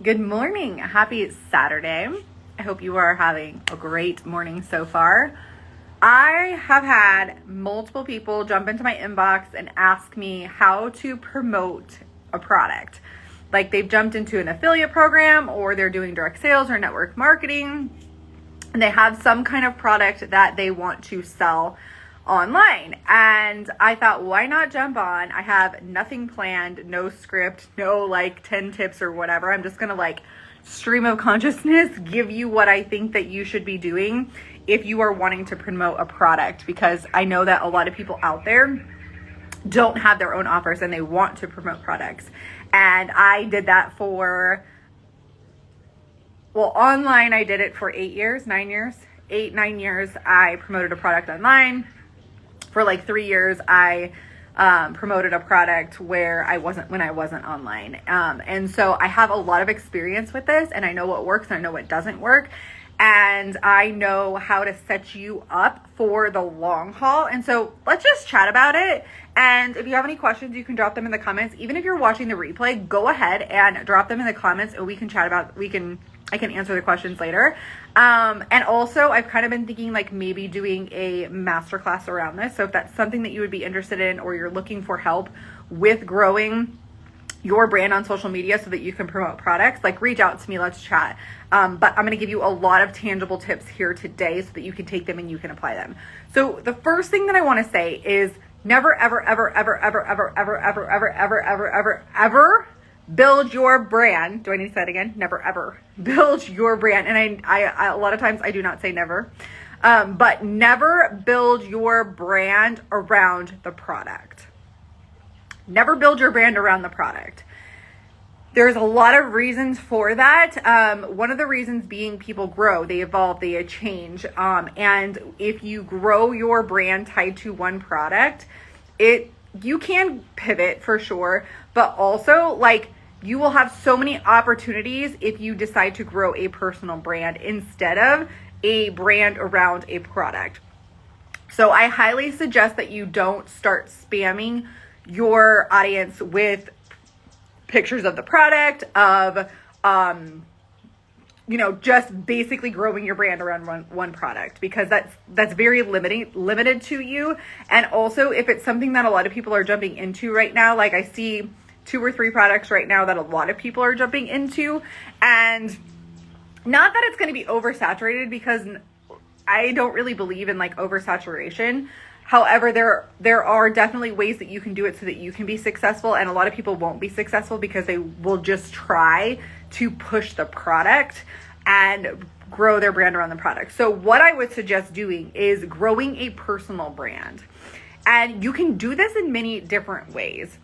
Good morning. Happy Saturday. I hope you are having a great morning so far. I have had multiple people jump into my inbox and ask me how to promote a product. Like they've jumped into an affiliate program or they're doing direct sales or network marketing and they have some kind of product that they want to sell online. And I thought, why not jump on? I have nothing planned, no script, no 10 tips or whatever. I'm just gonna stream of consciousness give you what I think that you should be doing if you are wanting to promote a product, because I know that a lot of people out there don't have their own offers and they want to promote products. And I did that online I did it for 9 years. I promoted a product online. For 3 years, I promoted a product when I wasn't online. And so I have a lot of experience with this, and I know what works and I know what doesn't work. And I know how to set you up for the long haul. And so let's just chat about it. And if you have any questions, you can drop them in the comments. Even if you're watching the replay, go ahead and drop them in the comments and we can chat about, I can answer the questions later. And also I've kind of been thinking maybe doing a masterclass around this. So if that's something that you would be interested in, or you're looking for help with growing your brand on social media so that you can promote products, reach out to me, let's chat. But I'm going to give you a lot of tangible tips here today so that you can take them and you can apply them. So the first thing that I want to say is never, ever, ever, ever, ever, ever, ever, ever, ever, ever, ever, ever, ever build your brand. Do I need to say it again? Never, ever build your brand. And I a lot of times I do not say never, but never build your brand around the product. Never build your brand around the product. There's a lot of reasons for that. One of the reasons being people grow, they evolve, they change. And if you grow your brand tied to one product, you can pivot for sure, but also you will have so many opportunities if you decide to grow a personal brand instead of a brand around a product. So I highly suggest that you don't start spamming your audience with pictures of the product, of just basically growing your brand around one product, because that's very limited to you. And also, if it's something that a lot of people are jumping into right now, I see 2 or 3 products right now that a lot of people are jumping into, and not that it's going to be oversaturated, because I don't really believe in oversaturation. However, there are definitely ways that you can do it so that you can be successful, and a lot of people won't be successful because they will just try to push the product and grow their brand around the product. So what I would suggest doing is growing a personal brand. And you can do this in many different ways.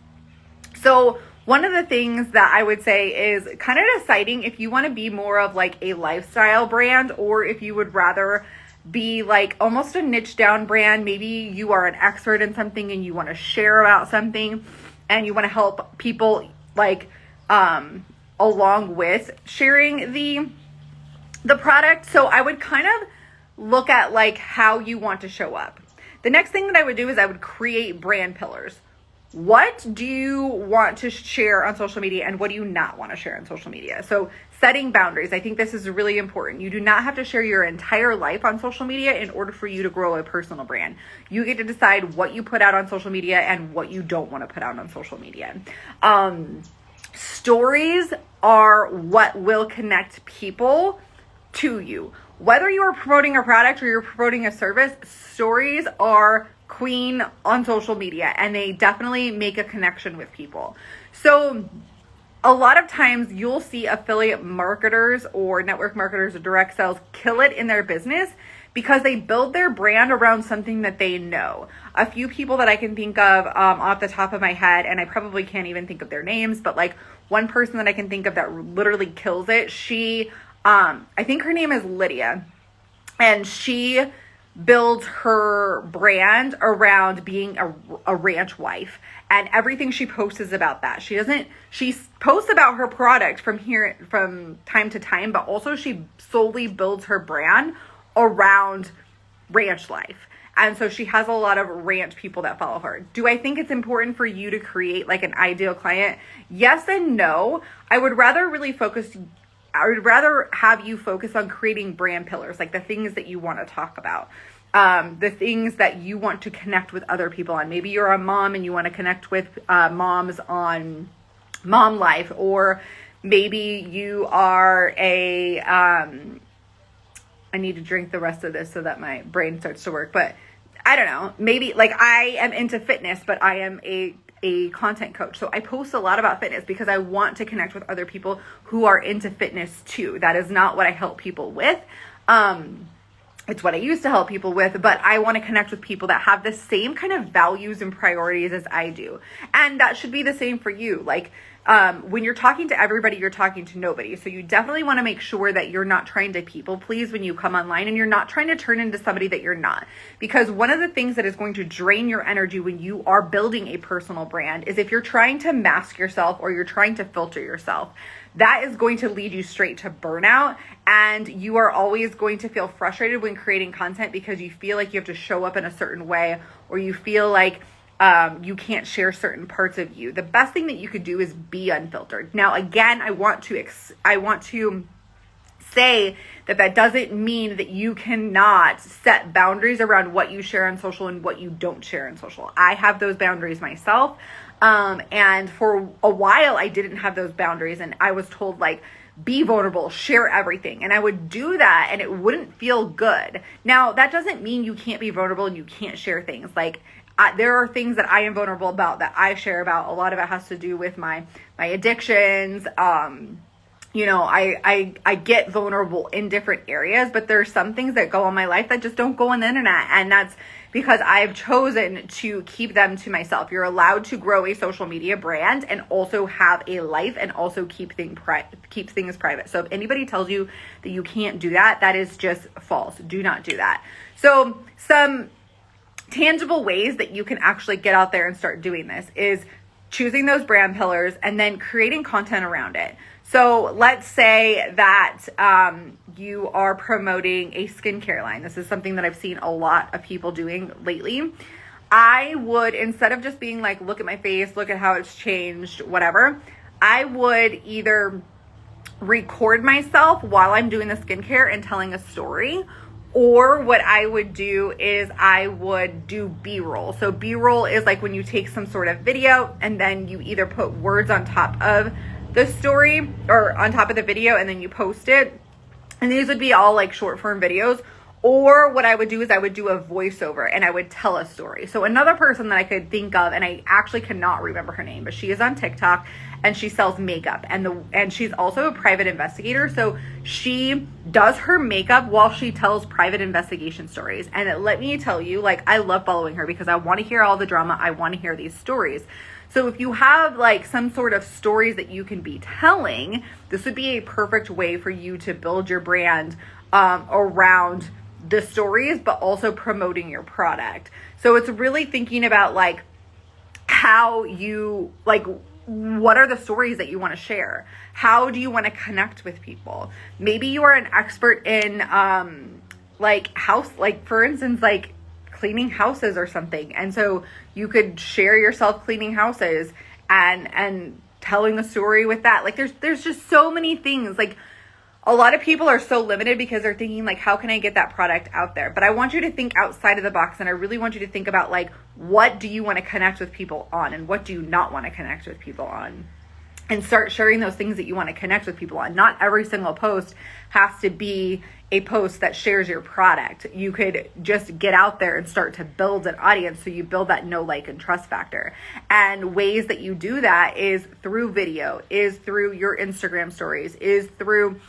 So one of the things that I would say is kind of deciding if you want to be more of a lifestyle brand, or if you would rather be almost a niche down brand. Maybe you are an expert in something and you want to share about something and you want to help people along with sharing the product. So I would kind of look at how you want to show up. The next thing that I would do is I would create brand pillars. What do you want to share on social media and what do you not want to share on social media? So setting boundaries. I think this is really important. You do not have to share your entire life on social media in order for you to grow a personal brand. You get to decide what you put out on social media and what you don't want to put out on social media. Stories are what will connect people to you. Whether you are promoting a product or you're promoting a service, stories are queen on social media, and they definitely make a connection with people. So a lot of times you'll see affiliate marketers or network marketers or direct sales kill it in their business because they build their brand around something that they know. A few people that I can think of off the top of my head, and I probably can't even think of their names, but one person that I can think of that literally kills it, she, I think her name is Lydia, and she builds her brand around being a ranch wife, and everything she posts is about that. She posts about her product from time to time, but also she solely builds her brand around ranch life. And so she has a lot of rant people that follow her. Do I think it's important for you to create like an ideal client? Yes and no. I would rather have you focus on creating brand pillars, like the things that you want to talk about. The things that you want to connect with other people on. Maybe you're a mom and you want to connect with moms on mom life, or maybe you are I need to drink the rest of this so that my brain starts to work. But I don't know, maybe like I am into fitness, but I am a content coach. So I post a lot about fitness because I want to connect with other people who are into fitness too. That is not what I help people with. It's what I used to help people with, but I want to connect with people that have the same kind of values and priorities as I do. And that should be the same for you. Like, when you're talking to everybody, you're talking to nobody. So you definitely want to make sure that you're not trying to people please when you come online, and you're not trying to turn into somebody that you're not. Because one of the things that is going to drain your energy when you are building a personal brand is if you're trying to mask yourself or you're trying to filter yourself. That is going to lead you straight to burnout, and you are always going to feel frustrated when creating content because you feel like you have to show up in a certain way, or you feel like you can't share certain parts of you. The best thing that you could do is be unfiltered. Now, again, I want to say that doesn't mean that you cannot set boundaries around what you share on social and what you don't share on social. I have those boundaries myself. And for a while I didn't have those boundaries, and I was told like, be vulnerable, share everything. And I would do that and it wouldn't feel good. Now, that doesn't mean you can't be vulnerable and you can't share things. Like, there are things that I am vulnerable about that I share about. A lot of it has to do with my addictions. You know, I get vulnerable in different areas, but there's some things that go on my life that just don't go on the internet. And that's because I've chosen to keep them to myself. You're allowed to grow a social media brand and also have a life and also keep things private. So if anybody tells you that you can't do that, that is just false. Do not do that. So some tangible ways that you can actually get out there and start doing this is choosing those brand pillars and then creating content around it. So let's say that you are promoting a skincare line. This is something that I've seen a lot of people doing lately. I would, instead of just being like, look at my face, look at how it's changed, whatever, I would either record myself while I'm doing the skincare and telling a story, or what I would do is I would do B-roll. So B-roll is like when you take some sort of video and then you either put words on top of the story or on top of the video and then you post it. And these would be all like short form videos. Or what I would do is I would do a voiceover and I would tell a story. So another person that I could think of, and I actually cannot remember her name, but she is on TikTok and she sells makeup, and she's also a private investigator. So she does her makeup while she tells private investigation stories. And let me tell you, like, I love following her because I want to hear all the drama. I want to hear these stories. So if you have like some sort of stories that you can be telling, this would be a perfect way for you to build your brand around the stories, but also promoting your product. So it's really thinking about like how you, like, what are the stories that you want to share? How do you want to connect with people? Maybe you are an expert in like house, like for instance, like cleaning houses or something. And so you could share yourself cleaning houses and telling the story with that. Like there's just so many things. Like a lot of people are so limited because they're thinking like, how can I get that product out there? But I want you to think outside of the box, and I really want you to think about like, what do you want to connect with people on and what do you not want to connect with people on? And start sharing those things that you want to connect with people on. Not every single post has to be a post that shares your product. You could just get out there and start to build an audience so you build that know, like, and trust factor. And ways that you do that is through video, is through your Instagram stories, is through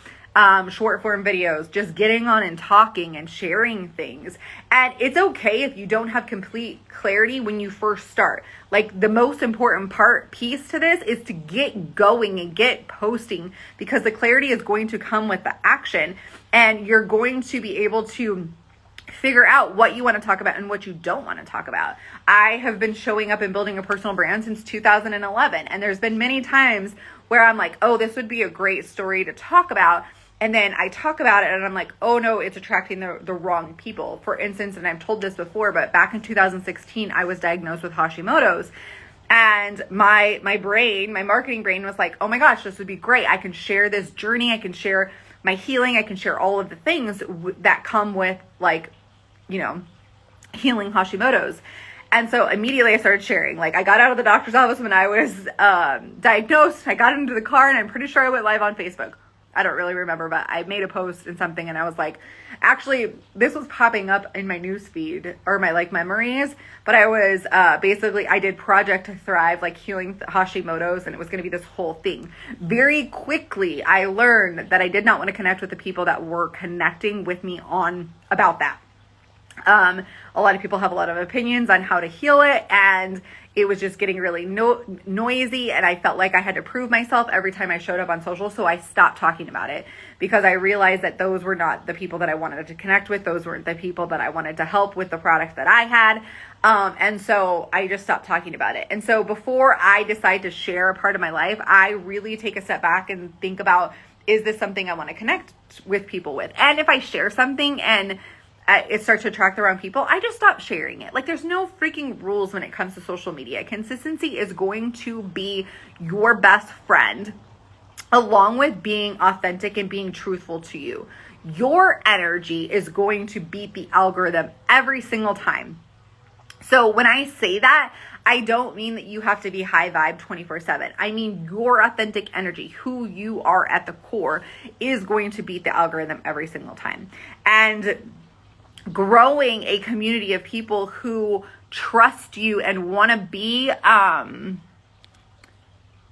short form videos, just getting on and talking and sharing things. And it's okay if you don't have complete clarity when you first start. Like the most important piece to this is to get going and get posting, because the clarity is going to come with the action, and you're going to be able to figure out what you want to talk about and what you don't want to talk about. I have been showing up and building a personal brand since 2011. And there's been many times where I'm like, oh, this would be a great story to talk about. And then I talk about it and I'm like, oh no, it's attracting the wrong people. For instance, and I've told this before, but back in 2016, I was diagnosed with Hashimoto's. And my brain, my marketing brain was like, oh my gosh, this would be great. I can share this journey. I can share my healing. I can share all of the things that come with like, healing Hashimoto's. And so immediately I started sharing. Like, I got out of the doctor's office when I was diagnosed. I got into the car and I'm pretty sure I went live on Facebook. I don't really remember, but I made a post and something and I was like, actually, this was popping up in my news feed or my like memories, but I was basically, I did Project Thrive, like healing Hashimoto's, and it was going to be this whole thing. Very quickly, I learned that I did not want to connect with the people that were connecting with me on about that. A lot of people have a lot of opinions on how to heal it, and it was just getting really noisy, and I felt like I had to prove myself every time I showed up on social, so I stopped talking about it because I realized that those were not the people that I wanted to connect with. Those weren't the people that I wanted to help with the product that I had, and so I just stopped talking about it. And so before I decide to share a part of my life, I really take a step back and think about, is this something I want to connect with people with? And if I share something and it starts to attract the wrong people, I just stop sharing it. Like, there's no freaking rules when it comes to social media. Consistency is going to be your best friend, along with being authentic and being truthful to you. Your energy is going to beat the algorithm every single time. So when I say that, I don't mean that you have to be high vibe 24/7. I mean, your authentic energy, who you are at the core, is going to beat the algorithm every single time. And growing a community of people who trust you and want to be,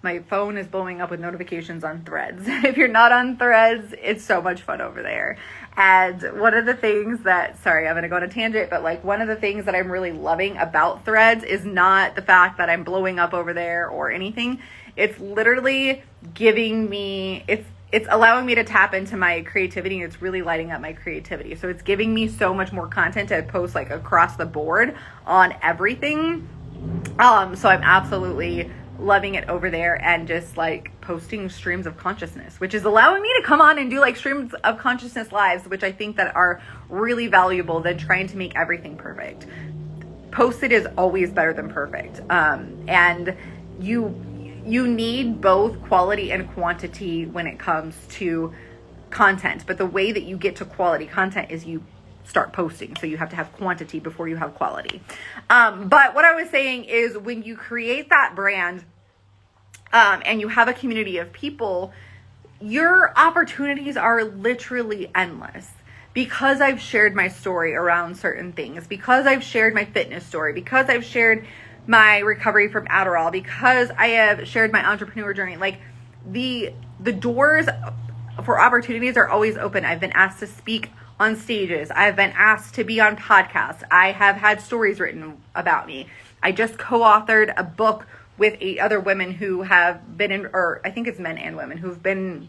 my phone is blowing up with notifications on Threads. If you're not on Threads, it's so much fun over there. And one of the things that, sorry, I'm going to go on a tangent, but like one of the things that I'm really loving about Threads is not the fact that I'm blowing up over there or anything. It's literally giving me, it's allowing me to tap into my creativity, and it's really lighting up my creativity. So it's giving me so much more content to post like across the board on everything. So I'm absolutely loving it over there and just like posting streams of consciousness, which is allowing me to come on and do like streams of consciousness lives, which I think that are really valuable than trying to make everything perfect. Posted is always better than perfect. And you need both quality and quantity when it comes to content. But the way that you get to quality content is you start posting. So you have to have quantity before you have quality. But what I was saying is, when you create that brand and you have a community of people, your opportunities are literally endless. Because I've shared my story around certain things, because I've shared my fitness story, because I've shared my recovery from Adderall, because I have shared my entrepreneur journey, like the doors for opportunities are always open. I've been asked to speak on stages. I've been asked to be on podcasts. I have had stories written about me. I just co-authored a book with 8 other women who have been in, or I think it's men and women who've been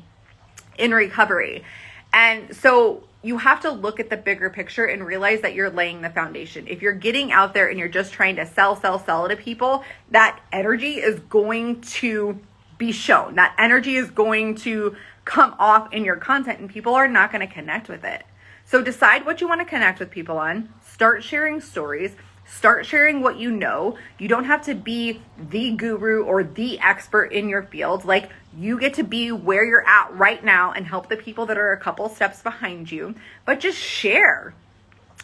in recovery. And so you have to look at the bigger picture and realize that you're laying the foundation. If you're getting out there and you're just trying to sell to people, that energy is going to be shown. That energy is going to come off in your content, and people are not going to connect with it. So decide what you want to connect with people on. Start sharing stories. Start sharing what you know. You don't have to be the guru or the expert in your field. Like, you get to be where you're at right now and help the people that are a couple steps behind you. But just share.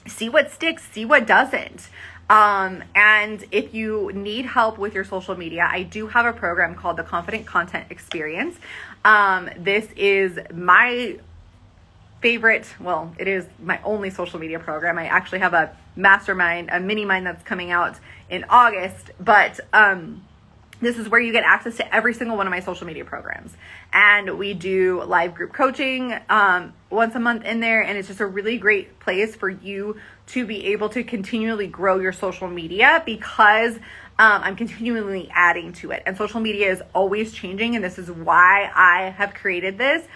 See what sticks, see what doesn't. And if you need help with your social media, I do have a program called the Confident Content Experience. This is my favorite, well, it is my only social media program. I actually have a mastermind, a mini mind that's coming out in August, but this is where you get access to every single one of my social media programs. And we do live group coaching once a month in there, and it's just a really great place for you to be able to continually grow your social media, because I'm continually adding to it. And social media is always changing, and this is why I have created this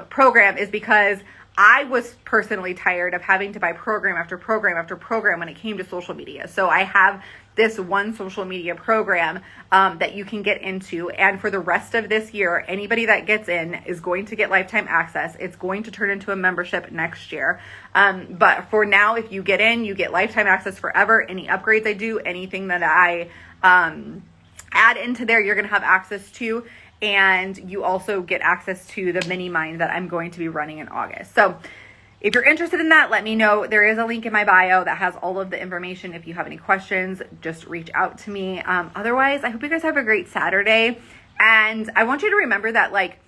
program, is because I was personally tired of having to buy program after program after program when it came to social media. So I have this one social media program that you can get into. And for the rest of this year, anybody that gets in is going to get lifetime access. It's going to turn into a membership next year. But for now, if you get in, you get lifetime access forever. Any upgrades I do, anything that I add into there, you're going to have access to. And you also get access to the mini mind that I'm going to be running in August. So if you're interested in that, let me know. There is a link in my bio that has all of the information. If you have any questions, just reach out to me. Otherwise, I hope you guys have a great Saturday. And I want you to remember that, like,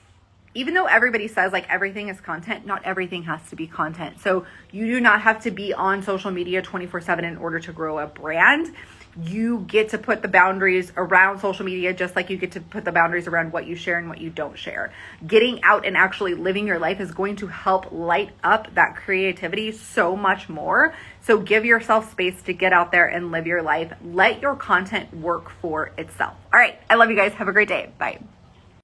even though everybody says like everything is content, not everything has to be content. So you do not have to be on social media 24/7 in order to grow a brand. You get to put the boundaries around social media just like you get to put the boundaries around what you share and what you don't share. Getting out and actually living your life is going to help light up that creativity so much more. So give yourself space to get out there and live your life. Let your content work for itself. All right. I love you guys. Have a great day. Bye.